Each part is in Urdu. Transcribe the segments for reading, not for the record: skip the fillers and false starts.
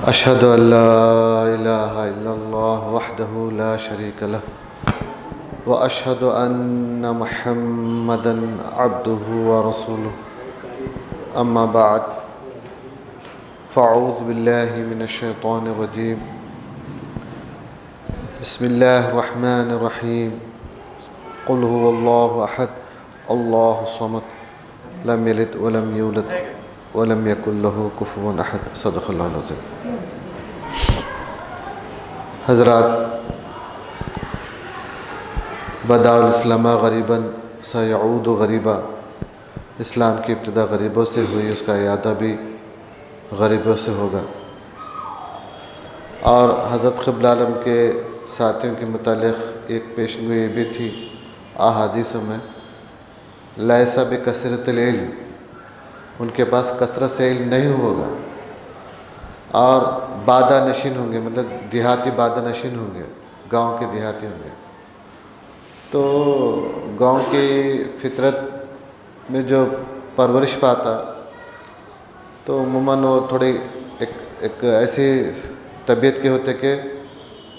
أشهد أن لا إله إلا الله وحده لا شريك له وأشهد أن محمدا عبده ورسوله أما بعد فأعوذ بالله من الشيطان الرجيم بسم الله الرحمن الرحيم قل هو الله أحد الله الصمد لم يلد ولم يولد ولم يكن له كفوا أحد صدق اللہ العظیم. حضرات، بدأ الاسلام غریبا سیعود غریبا، اسلام کی ابتدا غریبوں سے ہوئی، اس کا اعادہ بھی غریبوں سے ہوگا. اور حضرت قبلہ عالم کے ساتھیوں کے متعلق ایک پیشگوئی بھی تھی احادیثوں میں، لیس بکثرت العلم، ان کے پاس کثرت سے علم نہیں ہوگا، اور بادہ نشین ہوں گے، مطلب دیہاتی بادہ نشین ہوں گے، گاؤں کے دیہاتی ہوں گے. تو گاؤں کی فطرت میں جو پرورش پاتا تو عموماً وہ تھوڑی ایک ایسی طبیعت کے ہوتے کہ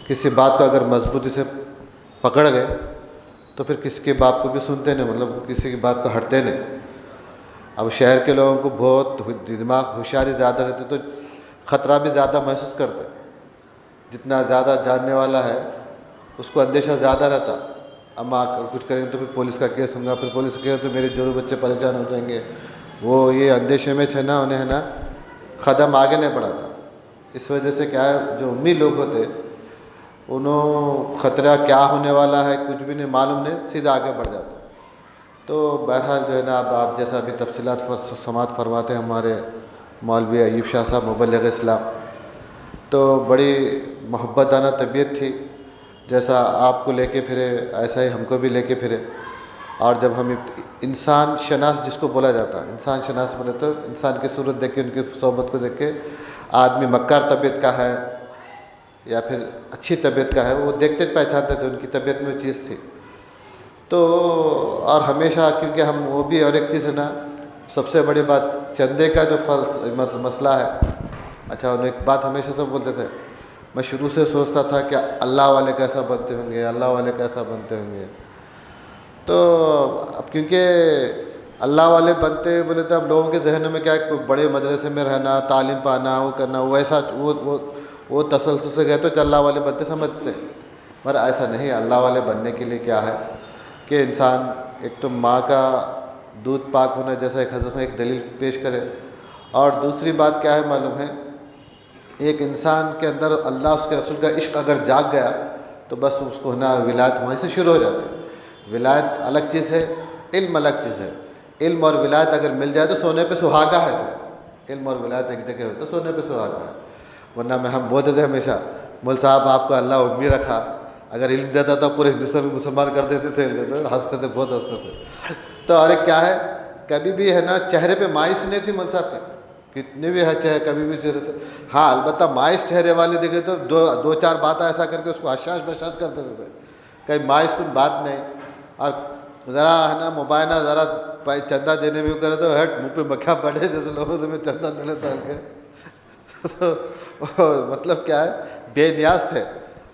کسی بات کو اگر مضبوطی سے پکڑ لے تو پھر کسی کے بات کو بھی سنتے نہیں، مطلب کسی کی بات کو ہٹتے نہیں. اب شہر کے لوگوں کو بہت دماغ ہوشیاری زیادہ رہتی تو خطرہ بھی زیادہ محسوس کرتے. جتنا زیادہ جاننے والا ہے اس کو اندیشہ زیادہ رہتا، اما کچھ کریں تو پھر پولیس کا کیس ہوگا، پھر پولیس کے تو میرے جو بچے پریشان ہو جائیں گے، وہ یہ اندیشے میں ہے نا، انہیں ہے نا قدم آگے نہیں بڑھاتا. اس وجہ سے کیا ہے، جو امید لوگ ہوتے انہوں خطرہ کیا ہونے والا ہے کچھ بھی نہیں معلوم، نہیں سیدھا آگے بڑھ جاتا. تو بہرحال جو ہے نا، اب آپ جیسا بھی تفصیلات سماعت فرماتے ہیں ہمارے مولوی ایوب شاہ صاحب مبلغ اسلام، تو بڑی محبتانہ طبیعت تھی. جیسا آپ کو لے کے پھرے ایسا ہی ہم کو بھی لے کے پھرے. اور جب ہم انسان شناس جس کو بولا جاتا ہے، انسان شناس بولے تو انسان کی صورت دیکھ کے، ان کی صحبت کو دیکھ کے آدمی مکار طبیعت کا ہے یا پھر اچھی طبیعت کا ہے، وہ دیکھتے پہچانتے تھے ان کی طبیعت میں وہ چیز تھی. تو اور ہمیشہ کیونکہ ہم وہ بھی، اور ایک چیز ہے نا، سب سے بڑی بات چندے کا جو مسئلہ ہے. اچھا، انہیں ایک بات ہمیشہ سے بولتے تھے، میں شروع سے سوچتا تھا کہ اللہ والے کیسا بنتے ہوں گے، اللہ والے کیسا بنتے ہوں گے. تو اب کیونکہ اللہ والے بنتے بولے تو اب لوگوں کے ذہنوں میں کیا ہے، کوئی بڑے مدرسے میں رہنا، تعلیم پانا، وہ کرنا، وہ ایسا وہ تسلسل سے گئے تو اللہ والے بنتے سمجھتے. مگر ایسا نہیں. اللہ والے بننے کے لیے کیا ہے کہ انسان ایک تو ماں کا دودھ پاک ہونا، جیسا ایک حضرت نے ایک دلیل پیش کرے، اور دوسری بات کیا ہے معلوم ہے، ایک انسان کے اندر اللہ اس کے رسول کا عشق اگر جاگ گیا تو بس اس کو نا ولایت وہیں سے شروع ہو جاتی ہے. ولایت الگ چیز ہے، علم الگ چیز ہے. علم اور ولایت اگر مل جائے تو سونے پہ سہاگا ہے سب. علم اور ولایت ایک جگہ ہو تو سونے پہ سہاگا ہے. ورنہ میں ہم بولتے تھے ہمیشہ، مول صاحب آپ کو اللہ امی رکھا، اگر علم دیتا تو پورے ہندوستان میں مسلمان کر دیتے تھے. ہنستے تھے، بہت ہنستے تھے. تو اور ایک کیا ہے، کبھی بھی ہے نا چہرے پہ مائش نہیں تھی مول صاحب کے، کتنے بھی ہے چہرے کبھی بھی چہرے تھے. ہاں البتہ مائش چہرے والے دیکھے تو دو چار باتیں ایسا کر کے اس کو حشاش بشاش کر دیتے تھے. کہیں مائش کچھ بات نہیں. اور ذرا ہے نا مبینہ ذرا چندہ دینے میں کرے تو ہٹ منہ پہ مکھیاں پڑے، جیسے لوگوں سے میں چندہ لے لیتا ہوں کے. مطلب کیا ہے، بے نیاز تھے.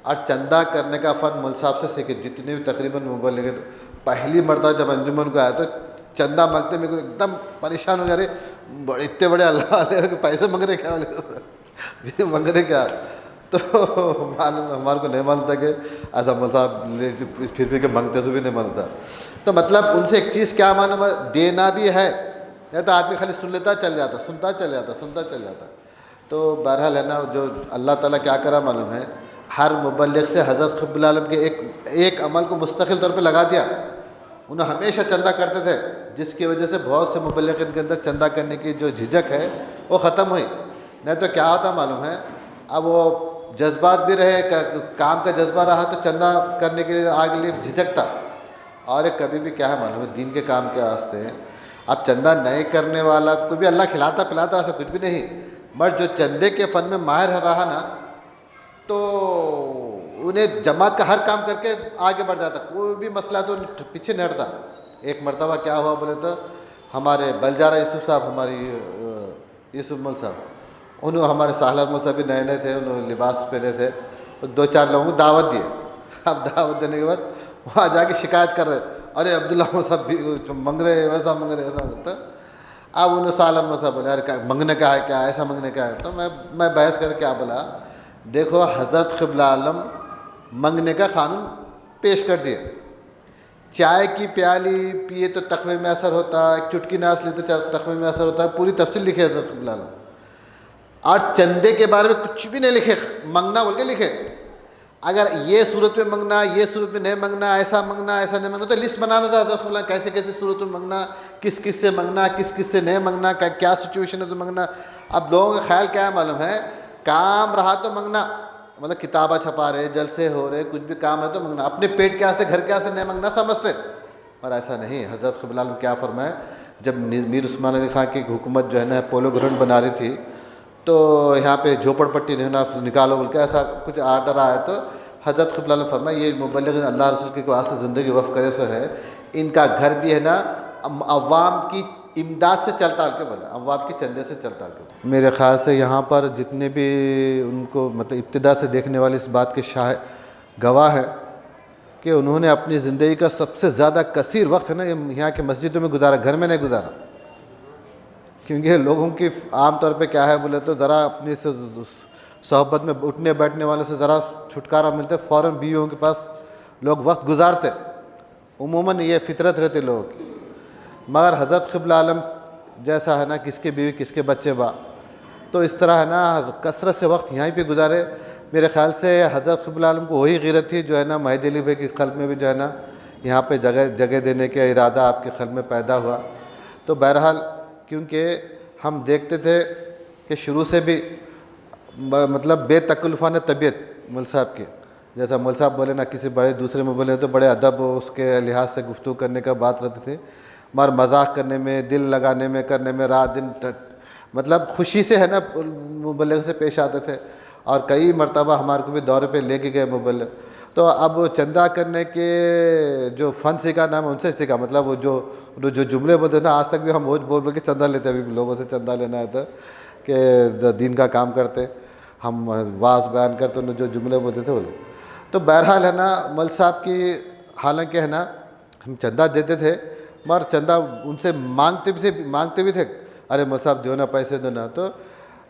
اور چندہ کرنے کا فن مول صاحب سے سیکھے. جتنے بھی تقریباً مبلغ، پہلی مرتبہ جب انجمن کو آیا تو چندہ مانگتے میرے کو ایک دم پریشان ہو جا رہے، بڑے اتنے بڑے اللہ والے پیسے مانگ رہے کیا مانگ رہے کیا. تو معلوم ہمارے کو نہیں معلوم تھا کہ ایسا مول صاحب پھر بھی کہ مانگتے سے بھی نہیں مانگتا. تو مطلب ان سے ایک چیز کیا معلوم ہے، دینا بھی ہے، یا تو آدمی خالی سن لیتا چل جاتا، سنتا چل جاتا. تو بہرحال ہے نا، جو اللہ تعالیٰ کیا کرا معلوم ہے، ہر مبلغ سے حضرت قبلہ عالم کے ایک عمل کو مستقل طور پہ لگا دیا. انہیں ہمیشہ چندہ کرتے تھے، جس کی وجہ سے بہت سے مبلغین کے اندر چندہ کرنے کی جو جھجک ہے وہ ختم ہوئی. نہیں تو کیا ہوتا معلوم ہے، اب وہ جذبات بھی رہے، کام کا جذبہ رہا تو چندہ کرنے کے لیے آگے لیے جھجکتا. اور ایک کبھی بھی کیا ہے معلوم ہے، دین کے کام کے واسطے اب چندہ نہیں کرنے والا کو بھی اللہ کھلاتا پلاتا، ایسا کچھ بھی نہیں. مگر جو چندے کے فن میں ماہر رہا نا، تو انہیں جماعت کا ہر کام کر کے آگے بڑھ جاتا، کوئی بھی مسئلہ تو پیچھے نہیں ہٹتا. ایک مرتبہ کیا ہوا بولے تو، ہمارے بلجارہ یوسف صاحب، ہماری یوسف مول صاحب، انہوں ہمارے سالار مول صاحب بھی نئے نئے تھے، انہوں لباس پہنے تھے، 2-4 لوگوں کو دعوت دیے. اب دعوت دینے کے بعد وہاں جا کے شکایت کر رہے، ارے عبداللہ مول صاحب بھی منگ رہے، ویسا منگ رہے، ایسا ہوتا. اب انہوں سالار مول صاحب بولے ارے منگنے کا ہے کیا، ایسا منگنے کا ہے. تو میں بحث کر کیا بولا، دیکھو حضرت قبلہ عالم منگنے کا قانون پیش کر دیا. چائے کی پیالی پیے تو تقوی میں اثر ہوتا ہے، ایک چٹکی ناس لی تو تقوی میں اثر ہوتا ہے، پوری تفصیل لکھے حضرت قبلہ عالم. اور چندے کے بارے میں کچھ بھی نہیں لکھے، منگنا بول کے لکھے. اگر یہ صورت میں منگنا، یہ صورت میں نہیں منگنا، ایسا منگنا، ایسا نہیں منگنا، تو لسٹ بنانا تھا حضرت قبلہ کیسے کیسے صورت میں منگنا، کس کس سے منگنا، کس کس سے نہیں منگنا، کیا سچویشن ہے تو منگنا. اب لوگوں کا خیال کیا ہے معلوم ہے، کام رہا تو منگنا، مطلب کتابیں چھپا رہے، جلسے ہو رہے، کچھ بھی کام ہے تو منگنا، اپنے پیٹ کے واسطے گھر کے واسطے نہیں منگنا سمجھتے. اور ایسا نہیں. حضرت قبلہ عالم کیا فرمائے، جب میر عثمان علی خان کی حکومت جو ہے نا پولو گراؤنڈ بنا رہی تھی، تو یہاں پہ جھوپڑ پٹی نکالو بول کے ایسا کچھ آرڈر آیا، تو حضرت قبلہ عالم فرمائے یہ مبلغ اللہ رسول کے واسطے زندگی وقف کرے سو ہے، ان کا گھر بھی ہے نا عوام کی امداد سے چلتا ہے، کے بولا عوام کے چندے سے چلتا ہے. میرے خیال سے یہاں پر جتنے بھی ان کو مطلب ابتدا سے دیکھنے والے اس بات کے گواہ ہیں کہ انہوں نے اپنی زندگی کا سب سے زیادہ کثیر وقت ہے نا یہاں کے مسجدوں میں گزارا، گھر میں نہیں گزارا. کیونکہ لوگوں کی عام طور پہ کیا ہے بولے تو ذرا اپنی صحبت میں اٹھنے بیٹھنے والے سے ذرا چھٹکارا ملتے فوراً بیویوں کے پاس لوگ وقت گزارتے، عموماً یہ فطرت رہتی لوگوں کی. مگر حضرت قبلہ عالم جیسا ہے نا کس کے بیوی کس کے بچے با، تو اس طرح ہے نا کثرت سے وقت یہیں پہ گزارے. میرے خیال سے حضرت قبلہ عالم کو وہی غیرت تھی جو ہے نا مہدی علی بھائی کے قلب میں بھی جو ہے نا یہاں پہ جگہ دینے کا ارادہ آپ کے قلب میں پیدا ہوا. تو بہرحال کیونکہ ہم دیکھتے تھے کہ شروع سے بھی مطلب بے تکلفانہ طبیعت مول صاحب کی، جیسا مول صاحب بولے نا کسی بڑے دوسرے میں بولے تو بڑے ادب اس کے لحاظ سے گفتگو کرنے کا بات رہتی تھی، مگر مذاق کرنے میں، دل لگانے میں، کرنے میں رات دن مطلب خوشی سے ہے نا مبلغ سے پیش آتے تھے. اور کئی مرتبہ ہمارے کو بھی دورے پہ لے کے گئے مبلغ. تو اب چندہ کرنے کے جو فن سیکھا نا ان سے سیکھا، مطلب وہ جو جملے بولتے نا آج تک بھی ہم وہ بول کے چندہ لیتے، ابھی لوگوں سے چندہ لینا ہے تو کہ دین کا کام کرتے، ہم واعظ بیان کرتے، انہوں جو جملے بولتے تھے وہ. تو بہرحال ہے نا مول صاحب کی حالانکہ ہے نا ہم چندہ دیتے تھے، مگر چندہ ان سے مانگتے بھی تھے، ارے مول صاحب دیو نا پیسے دو نا. تو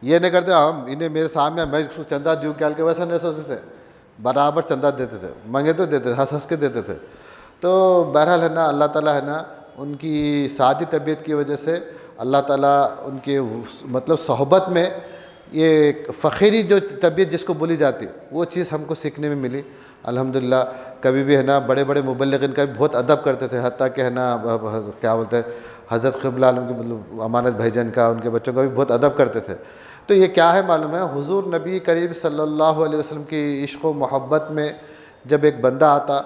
یہ نہیں کرتے ہم انہیں میرے سامنے میں اس کو چندہ دیوں کیا کہ ویسا نہیں سوچتے تھے، برابر چندہ دیتے تھے، منگے تو دیتے تھے، ہنس کے دیتے تھے. تو بہرحال ہے نا اللہ تعالیٰ ہے نا ان کی سادی طبیعت کی وجہ سے اللہ تعالیٰ ان کے مطلب صحبت میں یہ فخری جو طبیعت جس کو بولی جاتی وہ چیز ہم کو سیکھنے میں ملی الحمدللہ. کبھی بھی ہے نا بڑے بڑے مبلغین کا بھی بہت ادب کرتے تھے، حتیٰ کہ ہے نا کیا بولتے ہیں حضرت قبلہ عالم کے مطلب امانت بھائی جان کا، ان کے بچوں کا بھی بہت ادب کرتے تھے. تو یہ کیا ہے معلوم ہے، حضور نبی کریم صلی اللہ علیہ وسلم کی عشق و محبت میں جب ایک بندہ آتا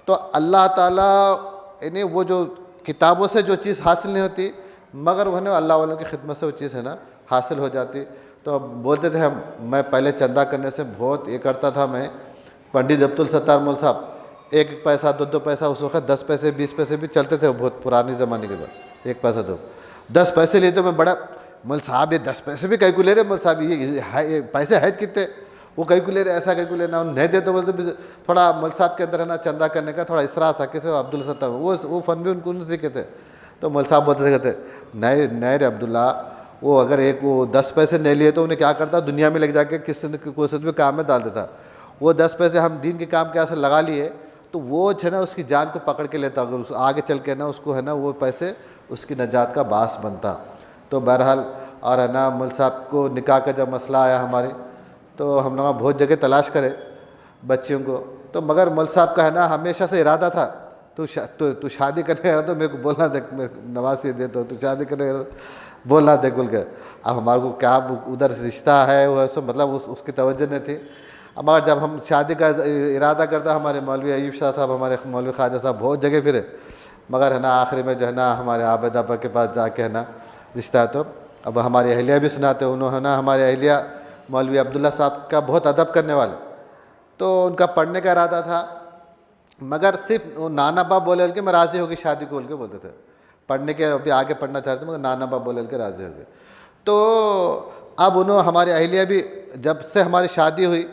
تو اللہ تعالیٰ یعنی وہ جو کتابوں سے جو چیز حاصل نہیں ہوتی مگر وہ نا اللہ والوں کی خدمت سے وہ چیز ہے نا حاصل ہو جاتی. تو اب بولتے تھے میں پہلے چندہ کرنے سے بہت یہ کرتا تھا، میں پنڈت عبدالستار مول صاحب 1 پیسہ 2 پیسہ اس وقت 10 پیسے 20 پیسے بھی چلتے تھے، بہت پرانے زمانے کے بعد 1 پیسہ 10 پیسے لیے تو میں بڑا مول صاحب یہ 10 پیسے بھی کئی کو لے رہے، مول صاحب یہ پیسے ہے کتنے، وہ کئی کو لے رہے، ایسا کئی کو لینا نہیں دے تو بولتے تھوڑا مول صاحب کے اندر ہے نا چندہ کرنے کا تھوڑا اسرار تھا. کسی عبدالستار وہ فن بھی ان کو سیکھے تھے. تو مول صاحب بولتے تھے کہتے نہیں رے عبداللہ، وہ اگر وہ 10 پیسے نہیں لیے تو انہیں کیا کرتا دنیا میں لے جا کے کسی نہ کوئی بھی کام میں ڈال دیتا. وہ 10 پیسے ہم دین کے کام کے سے لگا لیے تو وہ جو ہے نا اس کی جان کو پکڑ کے لیتا، اگر آگے چل کے نا اس کو ہے نا وہ پیسے اس کی نجات کا باعث بنتا. تو بہرحال اور ہے نا مول صاحب کو نکاح کا جب مسئلہ آیا ہمارے تو ہم لوگ بہت جگہ تلاش کرے بچیوں کو، تو مگر مول صاحب کا ہے نا ہمیشہ سے ارادہ تھا تو شادی کرنے گا تو میرے کو بولنا دیکھ، نواز یہ دے تو شادی کرنے گا بولنا دیکھ بول کے. اب ہمارے کو کیا ادھر رشتہ ہے وہ سب مطلب اس کی توجہ نہیں تھی. مگر جب ہم شادی کا ارادہ کرتا ہمارے مولوی ایوب شاہ صاحب، ہمارے مولوی خواجہ صاحب بہت جگہ پھرے، مگر ہے نا آخری میں جو ہے نا ہمارے عابد ابا کے پاس جا کے ہے نا رشتہ. تو اب ہماری اہلیہ بھی سناتے، انہوں ہے نا ہمارے اہلیہ مولوی عبداللہ صاحب کا بہت ادب کرنے والے، تو ان کا پڑھنے کا ارادہ تھا مگر صرف نانا باپ بولے کہ میں راضی ہوگی شادی کو بول کے بولتے تھے، پڑھنے کے ابھی آگے پڑھنا چاہتے مگر نانا باپ بولے کہ راضی ہو گئے. تو اب انہوں ہماری اہلیہ بھی جب سے ہماری شادی ہوئی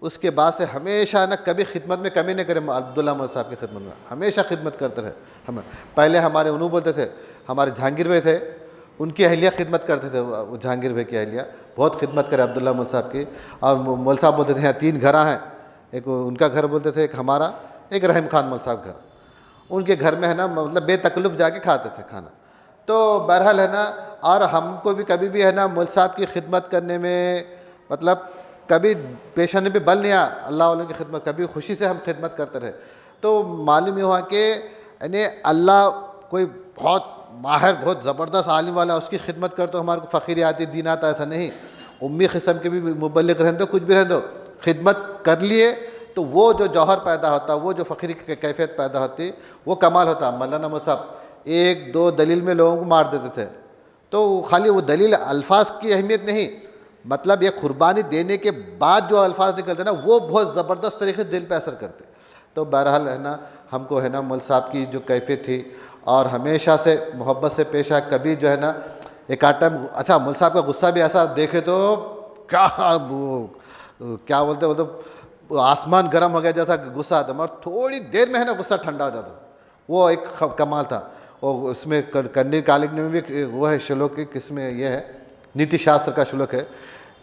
اس کے بعد سے ہمیشہ نا کبھی خدمت میں کمی نہیں کرے، عبداللہ مول صاحب کی خدمت میں ہمیشہ خدمت کرتے رہے ہمیں۔ پہلے ہمارے انہوں بولتے تھے، ہمارے جہانگیر بھائی تھے، ان کی اہلیہ خدمت کرتے تھے، وہ جہانگیر بھائی کی اہلیہ بہت خدمت کرے عبداللہ مول صاحب کی۔ اور مول صاحب بولتے تھے یہاں 3 گھر ہیں، ایک ان کا گھر بولتے تھے، ایک ہمارا، ایک رحیم خان مول صاحب گھر، ان کے گھر میں ہے نا مطلب بے تکلف جا کے کھاتے تھے کھانا۔ تو بہرحال ہے نا، اور ہم کو بھی کبھی بھی ہے نا مول صاحب کی خدمت کرنے میں مطلب کبھی پیشانے پہ بل نہیں آیا، اللہ والوں کی خدمت کبھی خوشی سے ہم خدمت کرتے رہے۔ تو معلوم یہ ہوا کہ یعنی اللہ کوئی بہت ماہر بہت زبردست عالم والا اس کی خدمت کر تو ہمارے کو فقیری آتی دین آتا، ایسا نہیں۔ امی قسم کے بھی مبلغ رہن دو، کچھ بھی رہن دو، خدمت کر لیے تو وہ جو جوہر پیدا ہوتا، وہ جو فقیری کی کیفیت پیدا ہوتی، وہ کمال ہوتا۔ مولانا مول صاحب 1-2 دلیل میں لوگوں کو مار دیتے تھے، تو خالی وہ دلیل الفاظ کی اہمیت نہیں، مطلب یہ قربانی دینے کے بعد جو الفاظ نکلتے نا وہ بہت زبردست طریقے سے دل پہ اثر کرتے۔ تو بہرحال ہے نا ہم کو ہے نا مول صاحب کی جو کیفیت تھی اور ہمیشہ سے محبت سے پیش آئے، کبھی جو ہے نا ایک آدھ ٹائم اچھا مول صاحب کا غصہ بھی ایسا دیکھے تو کیا بولتے وہ تو آسمان گرم ہو گیا جیسا غصہ آتا، مگر تھوڑی دیر میں ہے نا غصہ ٹھنڈا ہو جاتا، وہ ایک کمال تھا۔ اور اس میں کرنی کالجنے میں بھی وہ ہے شلوک، کس میں یہ ہے نیتی شاستر کا شلوک ہے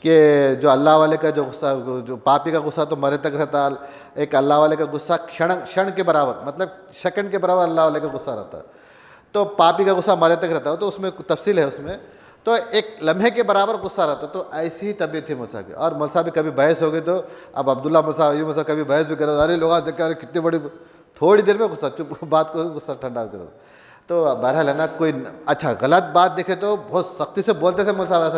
کہ جو اللہ والے کا جو غصہ، جو پاپی کا غصہ تو مرے تک رہتا، ایک اللہ والے کا غصہ شن کے برابر، مطلب سیکنڈ کے برابر اللہ والے کا غصہ رہتا ہے، تو پاپی کا غصہ مرے تک رہتا ہے، تو اس میں تفصیل ہے اس میں، تو ایک لمحے کے برابر غصہ رہتا۔ تو ایسی ہی طبیعت تھی مول صاحب کی۔ اور مول صاحب بھی کبھی بحث ہو گئی تو اب عبداللہ مول صاحب یہ مول صاحب کبھی بحث بھی کرا، ارے لوگ دیکھ کے کتنی بڑی، تھوڑی دیر میں غصہ چپ، بات کو غصہ ٹھنڈا ہو گیا۔ تو بہرحال ہے نا کوئی اچھا غلط بات دیکھے تو بہت سختی سے بولتے تھے مول صاحب، ایسا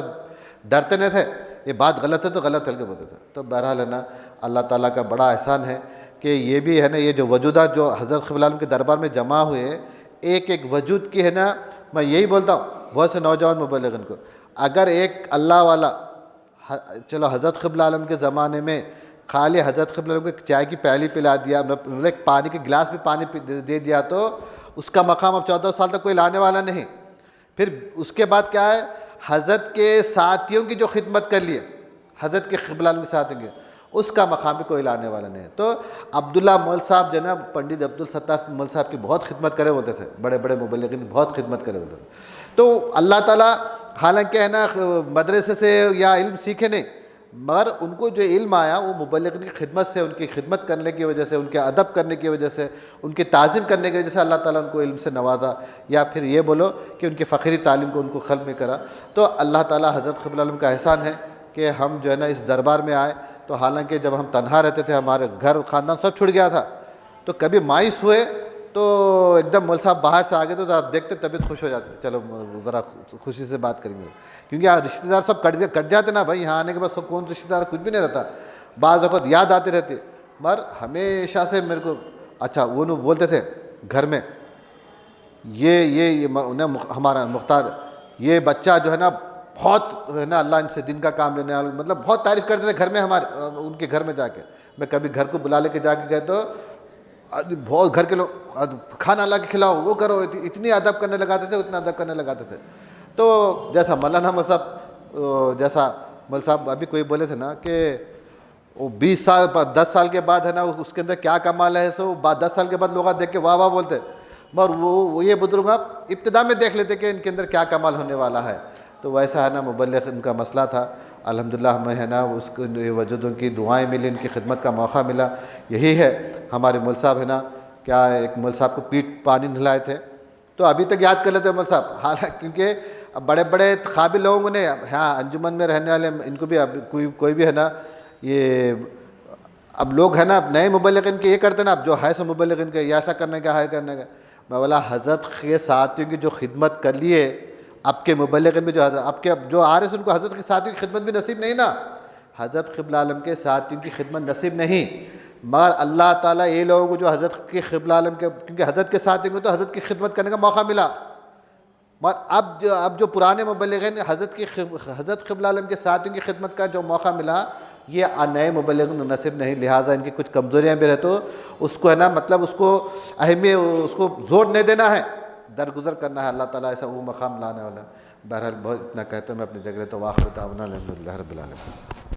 ڈرتے نہیں تھے، یہ بات غلط ہے تو غلط ہل کے بولتے تھے۔ تو بہرحال ہے نا اللہ تعالیٰ کا بڑا احسان ہے کہ یہ بھی ہے نا یہ جو وجودات جو حضرت قبلہ عالم کے دربار میں جمع ہوئے، ایک ایک وجود کی ہے نا، میں یہی بولتا ہوں بہت سے نوجوان مبلغین کو، اگر ایک اللہ والا چلو حضرت قبلہ عالم کے زمانے میں خالی حضرت قبلہ عالم کو چائے کی پیالی پلا دیا، مطلب ایک پانی کے گلاس بھی پانی دے دیا، تو اس کا مقام اب 14 سال تک کوئی لانے والا نہیں۔ پھر اس کے بعد کیا ہے، حضرت کے ساتھیوں کی جو خدمت کر لیے، حضرت کے قبلہ عالم کے ساتھیوں کی، اس کا مقام بھی کوئی لانے والا نہیں ہے۔ تو عبداللہ مول صاحب جو ہے نا پنڈت عبدالستار مول صاحب کی بہت خدمت کرے ہوتے تھے، بڑے بڑے مبلغین بہت خدمت کرے ہوتے تھے۔ تو اللہ تعالیٰ حالانکہ ہے نا مدرسے سے یا علم سیکھے نہیں، مگر ان کو جو علم آیا وہ مبلغین کی خدمت سے، ان کی خدمت کرنے کی وجہ سے، ان کے ادب کرنے کی وجہ سے، ان کی تعظیم کرنے کی وجہ سے اللہ تعالیٰ ان کو علم سے نوازا، یا پھر یہ بولو کہ ان کی فقیری تعلیم کو ان کو قلب میں کرا۔ تو اللہ تعالیٰ حضرت قبلہ عالم کا احسان ہے کہ ہم جو ہے نا اس دربار میں آئے۔ تو حالانکہ جب ہم تنہا رہتے تھے، ہمارے گھر خاندان سب چھوڑ گیا تھا، تو کبھی مایوس ہوئے تو ایک دم مول صاحب باہر سے آگے تو آپ دیکھتے طبیعت خوش ہو جاتی تھی، چلو ذرا خوشی سے بات کریں گے، کیونکہ رشتہ دار سب کٹ جاتے نا بھائی، یہاں آنے کے بعد سب کون رشتہ دار کچھ بھی نہیں رہتا، بعض اوقات یاد آتی رہتی، مگر ہمیشہ سے میرے کو اچھا وہ بولتے تھے گھر میں یہ ہمارا مختار یہ بچہ جو ہے نا بہت ہے نا اللہ ان سے دن کا کام لینے والا، مطلب بہت تعریف کرتے تھے گھر میں، ہمارے ان کے گھر میں جا کے، میں کبھی گھر کو بلا لے کے جا کے گئے تو بہت گھر کے لوگ کھانا لا کے کھلاؤ، وہ کرو، اتنی ادب کرنے لگاتے تھے، اتنا ادب کرنے لگاتے تھے۔ تو جیسا مولانا مول صاحب، جیسا مول صاحب ابھی کوئی بولے تھے نا کہ وہ 20 سال 10 سال کے بعد ہے نا اس کے اندر کیا کمال ہے، سو 10 سال کے بعد لوگ دیکھ کے واہ واہ بولتے، مگر وہ یہ بزرگ آپ ابتدا میں دیکھ لیتے کہ ان کے اندر کیا کمال ہونے والا ہے۔ تو ویسا ہے نا مبلغ ان کا مسئلہ تھا، الحمدللہ ہمیں ہے نا اس کو وجود ان کی دعائیں ملی، ان کی خدمت کا موقع ملا۔ یہی ہے ہمارے مول صاحب ہے نا، کیا ایک مول صاحب کو پیٹ پانی نہلائے تھے، تو ابھی تک یاد کر لیتے ہیں مول صاحب، حالانکہ کیونکہ بڑے بڑے قابل لوگوں نے ہاں انجمن میں رہنے والے ان کو بھی اب کوئی بھی ہے نا یہ اب لوگ ہے نا نئے مبلغین کے یہ کرتے ہیں نا، اب جو ہے سو مبلغین کے یہ ایسا کرنے کا ہے کرنے کا، میں بولا حضرت کے ساتھیوں کی جو خدمت کر لیے، اب کے مبلغین میں جو حضرت اب کے جو آ رہے ہیں ان کو حضرت کے ساتھیوں کی خدمت بھی نصیب نہیں نا، حضرت قبلہ عالم کے ساتھیوں کی خدمت نصیب نہیں، مگر اللہ تعالیٰ یہ لوگوں کو جو حضرت کے قبلہ عالم کے، کیونکہ حضرت کے ساتھیوں کو تو حضرت کی خدمت کرنے کا موقع ملا، مگر اب جو پرانے مبلغین حضرت قبلہ عالم کے ساتھیوں کی خدمت کا جو موقع ملا، یہ نئے مبلغین نصیب نہیں، لہٰذا ان کی کچھ کمزوریاں بھی رہے تو اس کو ہے نا مطلب اس کو اہمیت، اس کو زور نہیں دینا ہے، درگزر کرنا ہے، اللہ تعالیٰ ایسا وہ مقام لانے والا ہے۔ بہرحال بہت اتنا کہتا ہوں میں اپنی جگہ تو واخر دعوانا الحمدللہ رب العالمین.